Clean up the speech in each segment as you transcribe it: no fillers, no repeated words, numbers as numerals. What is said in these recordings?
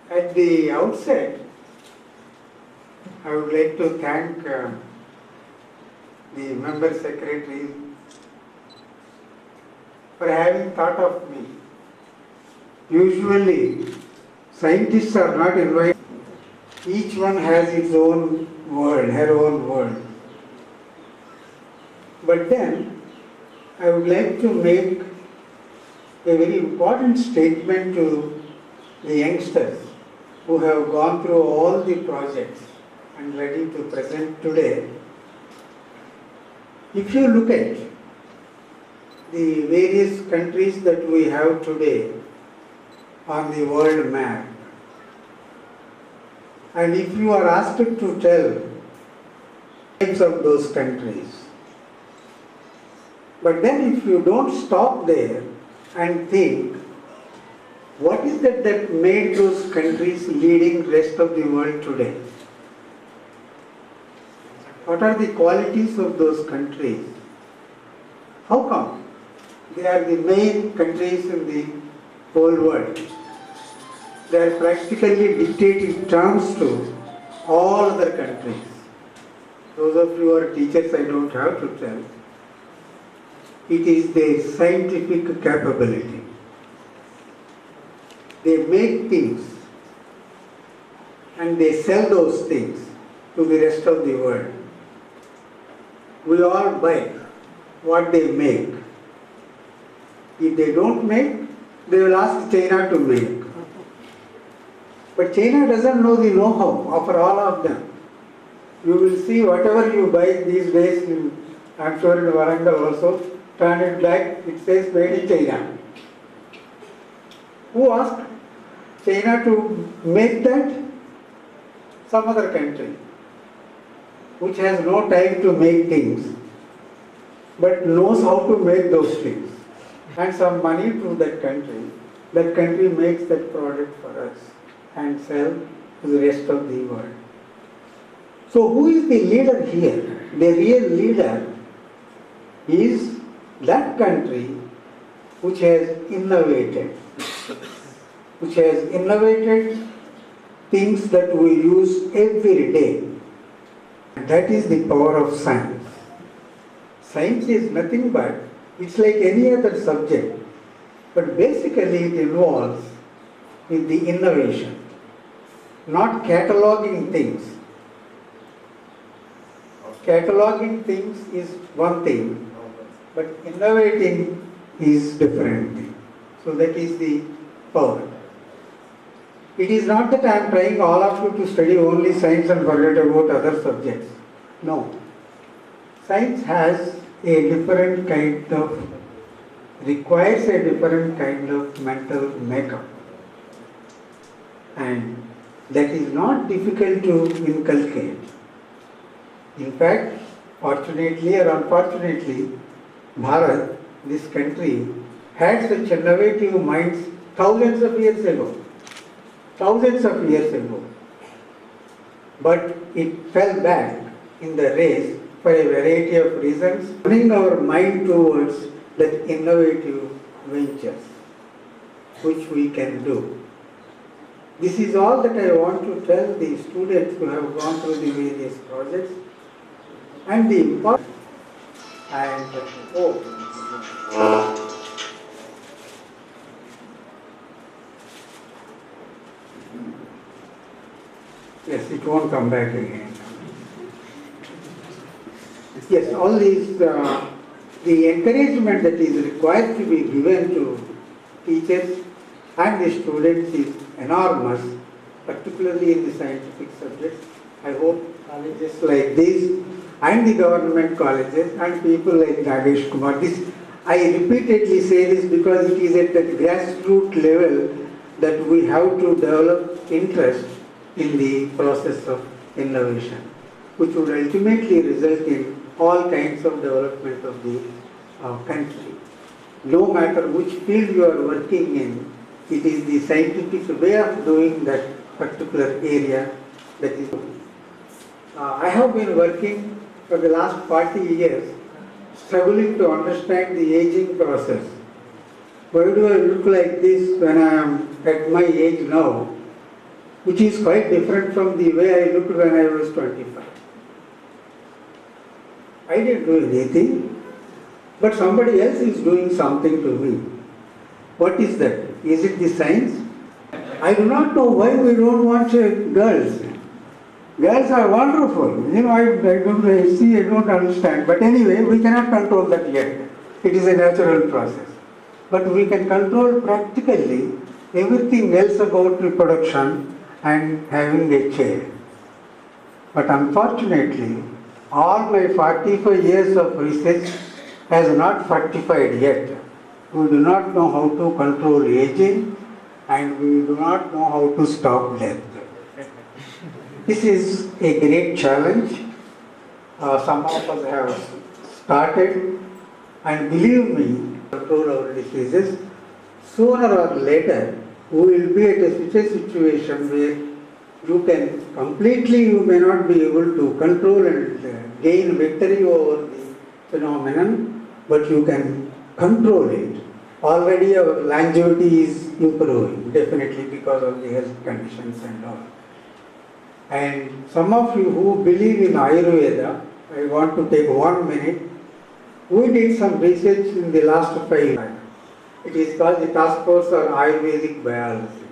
At the outset, I would like to thank the member secretaries for having thought of me. Usually, scientists are not invited. Each one has its own world, her own world. But then, I would like to make a very important statement to the youngsters who have gone through all the projects and ready to present today. If you look at the various countries that we have today on the world map, and if you are asked to tell names of those countries, but then if you don't stop there and think, what is that made those countries leading rest of the world today? What are the qualities of those countries? How come they are the main countries in the whole world? They are practically dictating terms to all other countries. Those of you who are teachers, I don't have to tell. It is their scientific capability. They make things and they sell those things to the rest of the world. We all buy what they make. If they don't make, they will ask China to make. But China doesn't know the know-how for all of them. You will see whatever you buy these days, I'm sure in Warangal also, turn it back, it says made in China. Who asked China to make that? Some other country, which has no time to make things, but knows how to make those things, and some money to that country makes that product for us and sell to the rest of the world. So who is the leader here? The real leader is that country which has innovated things that we use every day. And that is the power of science. Science is nothing but, it's like any other subject, but basically it involves with the innovation, not cataloging things. Cataloging things is one thing, but innovating is different thing. So that is the power. It is not that I am trying all of you to study only science and forget about other subjects. No. Science has a different kind of, requires a different kind of mental makeup. And that is not difficult to inculcate. In fact, fortunately or unfortunately, Bharat, this country, had such innovative minds thousands of years ago. But it fell back in the race for a variety of reasons, turning our mind towards that innovative ventures, which we can do. This is all that I want to tell the students who have gone through the various projects, and the important, yes, it won't come back again. Yes, all these, the encouragement that is required to be given to teachers and the students is enormous, particularly in the scientific subjects. I hope colleges like this and the government colleges and people like Nagesh Kumar, I repeatedly say this because it is at the grassroots level that we have to develop interest in the process of innovation, which would ultimately result in all kinds of development of the country. No matter which field you are working in, it is the scientific way of doing that particular area that is. I have been working for the last 40 years, struggling to understand the aging process. Why do I look like this when I am at my age now? which is quite different from the way I looked when I was 25. I didn't do anything, but somebody else is doing something to me. What is that? Is it the science? I do not know why we don't want girls. Girls are wonderful. I don't understand. But anyway, we cannot control that yet. It is a natural process. But we can control practically everything else about reproduction and having a child. But unfortunately, all my 45 years of research has not fructified yet. We do not know how to control aging, and we do not know how to stop death. This is a great challenge. Some of us have started, and believe me, control our diseases. Sooner or later, we will be at such a situation where you may not be able to control and gain victory over the phenomenon, but you can control it. Already our longevity is improving, definitely because of the health conditions and all. And some of you who believe in Ayurveda, I want to take 1 minute. We did some research in the last 5 years. It is called the Task Force on Ayurvedic Biology.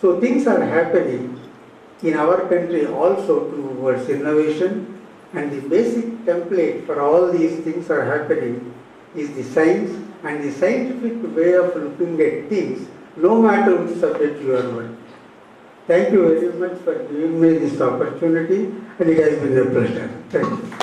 So things are happening in our country also towards innovation, and the basic template for all these things are happening is the science and the scientific way of looking at things, no matter which subject you are working. Thank you very much for giving me this opportunity, and it has been a pleasure. Thank you.